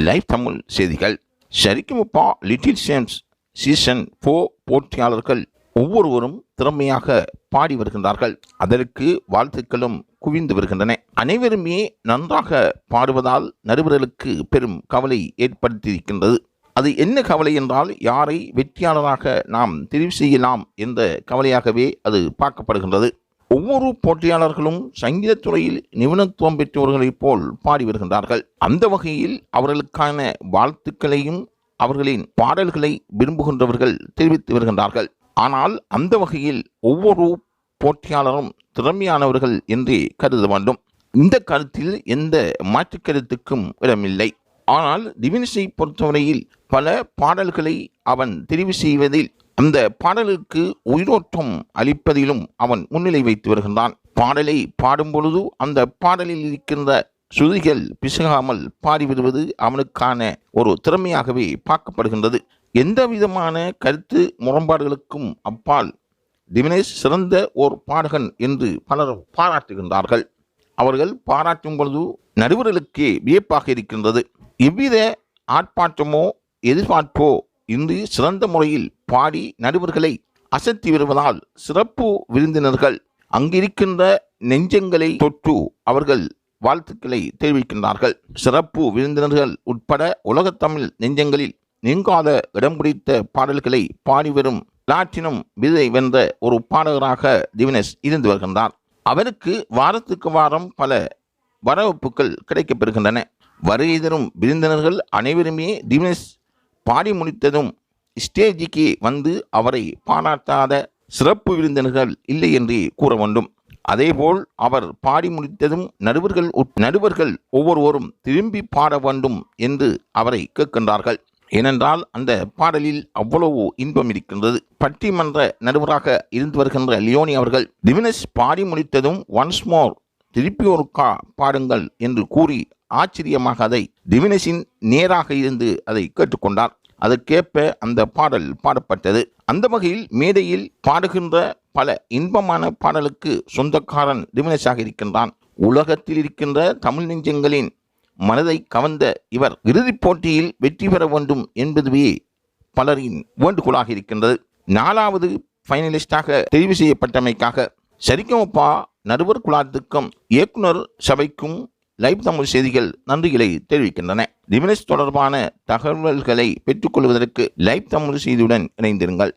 Live Tamil செய்திகள். Sa Re Ga Ma Pa little Sam's season 4 போட்டியாளர்கள் ஒவ்வொருவரும் திறமையாக பாடி வருகின்றார்கள். அதற்கு வாழ்த்துக்களும் குவிந்து வருகின்றன. அனைவருமே நன்றாக பாடுவதால் நடுவர்களுக்கு பெரும் கவலை ஏற்படுத்தியிருக்கின்றது. அது என்ன கவலை என்றால், யாரை வெற்றியாளராக நாம் தெரிவு செய்யலாம் என்ற கவலையாகவே அது பார்க்கப்படுகின்றது. ஒவ்வொரு போட்டியாளர்களும் சங்கீதத்துறையில் நிபுணத்துவம் பெற்றவர்களைப் போல் பாடி வருகின்றார்கள். அந்த வகையில் அவர்களுக்கான வாழ்த்துக்களையும் அவர்களின் பாடல்களை விரும்புகின்றவர்கள் தெரிவித்து வருகின்றார்கள். ஆனால் அந்த வகையில் ஒவ்வொரு போட்டியாளரும் திறமையானவர்கள் என்றே கருத வேண்டும். இந்த கருத்தில் எந்த மாற்று கருத்துக்கும் இடமில்லை. ஆனால் திவினஸை பொறுத்தவரையில் பல பாடல்களை அவன் தெரிவு செய்வதில், அந்த பாடலுக்கு உயிரோட்டம் அளிப்பதிலும் அவன் முன்னிலை வைத்து வருகின்றான். பாடலை பாடும் பொழுது அந்த பாடலில் இருக்கின்ற சுதிகள் பிசகாமல் பாடி வருவது அவனுக்கான ஒரு திறமையாகவே பார்க்கப்படுகின்றது. எந்த விதமான கருத்து முரண்பாடுகளுக்கும் அப்பால் திவினேஷ் சிறந்த ஓர் பாடகன் என்று பலர் பாராட்டுகின்றார்கள். அவர்கள் பாராட்டும் பொழுது நடுவர்களுக்கே வியப்பாக இருக்கின்றது. எவ்வித ஆர்ப்பாட்டமோ எதிர்பார்ப்போ இன்று சிறந்த முறையில் பாடி நடுவர்களை அசத்தி வருவதால் சிறப்பு விருந்தினர்கள் அங்கிருக்கின்ற நெஞ்சங்களை தொட்டு அவர்கள் வாழ்த்துக்களை தெரிவிக்கின்றார்கள். சிறப்பு விருந்தினர்கள் உட்பட உலகத்தமிழ் நெஞ்சங்களில் நீங்காத இடம் பிடித்த பாடல்களை பாடி வரும் பிளாட்டினம் விருதை வென்ற ஒரு பாடகராக திவினேஷ் இருந்து வருகின்றார். அவருக்கு வாரத்துக்கு வாரம் பல வரவேற்புகள் கிடைக்கப்பெறுகின்றன. வருகை தரும் விருந்தினர்கள் அனைவருமே திவினேஷ் பாடி முடித்ததும் ஸ்டேஜுக்கு வந்து அவரை பாராட்டாத சிறப்பு விருந்தினர்கள் இல்லை என்றே கூற வேண்டும். அதேபோல் அவர் பாடி முடித்ததும் நடுவர்கள் ஒவ்வொருவரும் திரும்பி பாட வேண்டும் என்று அவரை கேட்கின்றார்கள். ஏனென்றால் அந்த பாடலில் அவ்வளவு இன்பம் இருக்கின்றது. பட்டிமன்ற நடுவராக இருந்து வருகின்ற லியோனி அவர்கள் திவினேஷ் பாடி முடித்ததும் ஒன்ஸ் மோர் திருப்பி ஒருக்கா பாடுங்கள் என்று கூறி ஆச்சரியமாக அதை திவினேஷின் நேராக இருந்து அதை கேட்டுக்கொண்டார். அதற்கேற்ப அந்த பாடல் பாடப்பட்டது. அந்த வகையில் மேடையில் பாடுகின்ற பல இன்பமான பாடலுக்கு சொந்தக்காரன் திவினேஷாக இருக்கின்றான். உலகத்தில் இருக்கின்ற தமிழ் நெஞ்சங்களின் மனதை கவர்ந்த இவர் இறுதிப் போட்டியில் வெற்றி பெற வேண்டும் என்பதுவே பலரின் வேண்டுகோளாக இருக்கின்றது. 4வது ஃபைனலிஸ்டாக தெரிவு செய்யப்பட்டமைக்காக சரிகமபா நடுவர் குழாத்துக்கும் இயக்குனர் சபைக்கும் லைவ் தமிழ் செய்திகள் நன்றிகளை தெரிவிக்கின்றன. திவினேஷ் தொடர்பான தகவல்களை பெற்றுக்கொள்வதற்கு லைவ் தமிழ் செய்தியுடன் இணைந்திருங்கள்.